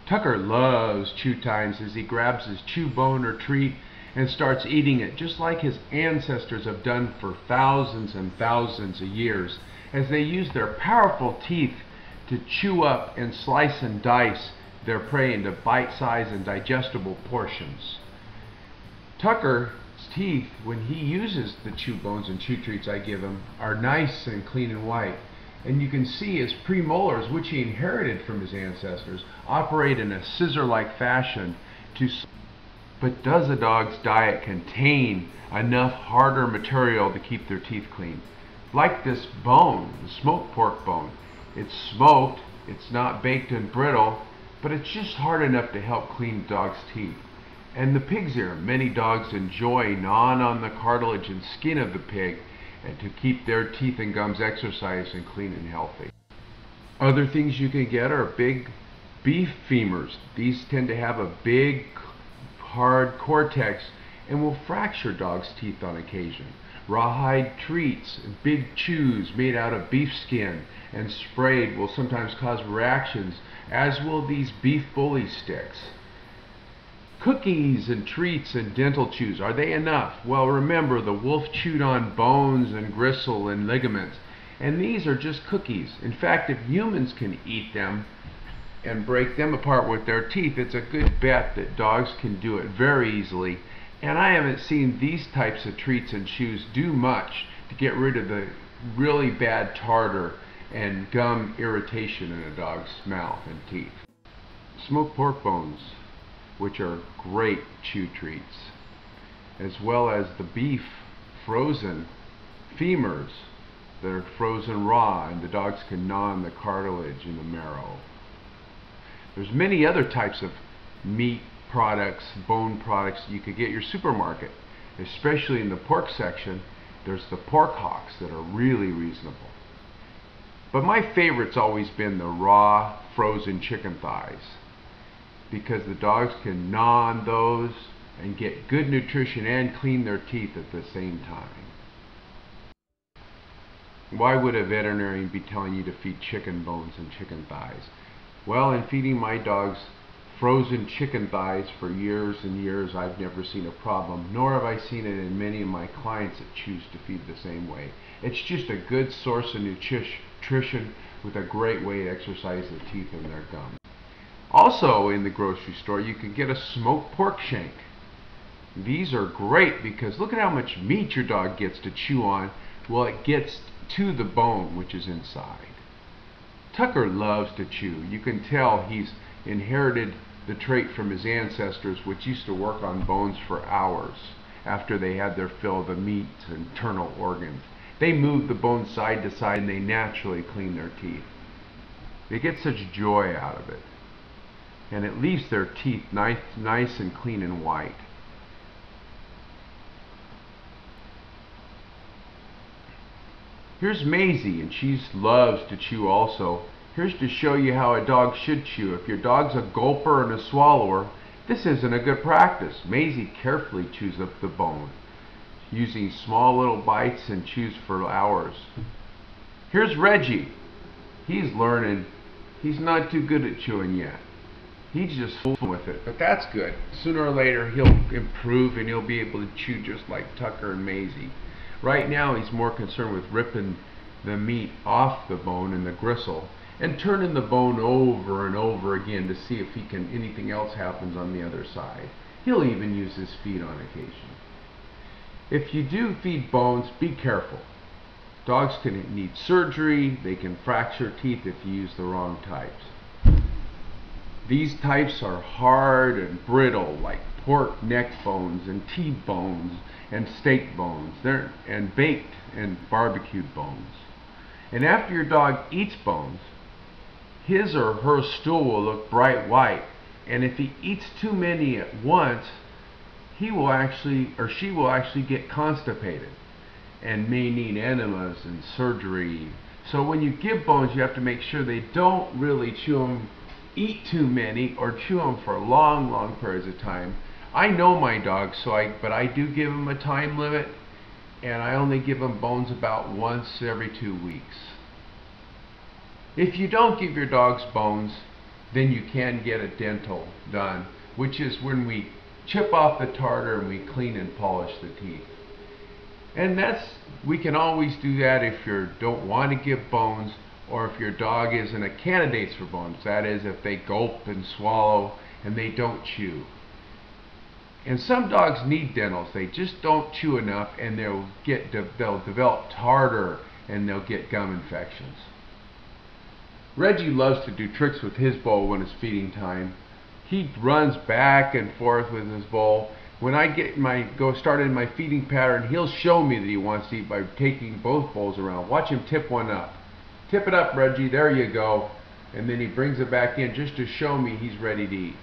Tucker loves chew times as he grabs his chew bone or treat and starts eating it just like his ancestors have done for thousands and thousands of years, as they use their powerful teeth to chew up and slice and dice their prey into bite-sized and digestible portions. Tucker's teeth, when he uses the chew bones and chew treats I give him, are nice and clean and white. And you can see his premolars, which he inherited from his ancestors, operate in a scissor-like fashion. But does a dog's diet contain enough harder material to keep their teeth clean? Like this bone, the smoked pork bone. It's smoked, it's not baked and brittle, but it's just hard enough to help clean the dog's teeth. And the pig's ear, many dogs enjoy gnawing on the cartilage and skin of the pig and to keep their teeth and gums exercised and clean and healthy. Other things you can get are big beef femurs. These tend to have a big, hard cortex and will fracture dogs' teeth on occasion. Rawhide Treats, big chews made out of beef skin and sprayed, will sometimes cause reactions, as will these beef bully sticks. Cookies and treats and dental chews, are they enough? Well, remember, the wolf chewed on bones and gristle and ligaments, and these are just cookies. In fact, if humans can eat them and break them apart with their teeth, it's a good bet that dogs can do it very easily. And I haven't seen these types of treats and chews do much to get rid of the really bad tartar and gum irritation in a dog's mouth and teeth. Smoked pork bones, which are great chew treats, as well as the beef frozen femurs that are frozen raw, and the dogs can gnaw on the cartilage and the marrow. There's many other types of meat products, bone products you could get at your supermarket, especially in the pork section. There's the pork hocks that are really reasonable. But my favorite's always been the raw frozen chicken thighs, because the dogs can gnaw on those and get good nutrition and clean their teeth at the same time. Why would a veterinarian be telling you to feed chicken bones and chicken thighs? Well, in feeding my dogs frozen chicken thighs for years and years, I've never seen a problem, nor have I seen it in many of my clients that choose to feed the same way. It's just a good source of nutrition with a great way to exercise the teeth and their gums. Also in the grocery store, you can get a smoked pork shank. These are great because look at how much meat your dog gets to chew on. Well, it gets to the bone, which is inside. Tucker loves to chew. You can tell he's inherited the trait from his ancestors, which used to work on bones for hours after they had their fill of the meat and internal organs. They move the bones side to side and they naturally clean their teeth. They get such joy out of it. And it leaves their teeth nice and clean and white. Here's Maisie, and she loves to chew also. Here's to show you how a dog should chew. If your dog's a gulper and a swallower, this isn't a good practice. Maisie carefully chews up the bone, using small little bites, and chews for hours. Here's Reggie. He's learning. He's not too good at chewing yet. He's just fooling with it, but that's good. Sooner or later he'll improve and he'll be able to chew just like Tucker and Maisie. Right now he's more concerned with ripping the meat off the bone and the gristle and turning the bone over and over again to see if anything else happens on the other side. He'll even use his feet on occasion. If you do feed bones, be careful. Dogs can need surgery, they can fracture teeth if you use the wrong types. These types are hard and brittle, like pork neck bones and T-bones and steak bones, and baked and barbecued bones. And after your dog eats bones, his or her stool will look bright white, and if he eats too many at once, he will actually, or she will actually get constipated and may need enemas and surgery. So when you give bones, you have to make sure they don't really eat too many or chew them for long periods of time. I know my dogs, but I do give them a time limit, and I only give them bones about once every 2 weeks. If you don't give your dogs bones, then you can get a dental done, which is when we chip off the tartar and we clean and polish the teeth. And we can always do that if you don't want to give bones, or if your dog isn't a candidate for bones. That is, if they gulp and swallow and they don't chew. And some dogs need dentals. They just don't chew enough, and they'll develop tartar and they'll get gum infections. Reggie loves to do tricks with his bowl when it's feeding time. He runs back and forth with his bowl. When I go started in my feeding pattern, he'll show me that he wants to eat by taking both bowls around. Watch him tip one up. Tip it up, Reggie. There you go. And then he brings it back in just to show me he's ready to eat.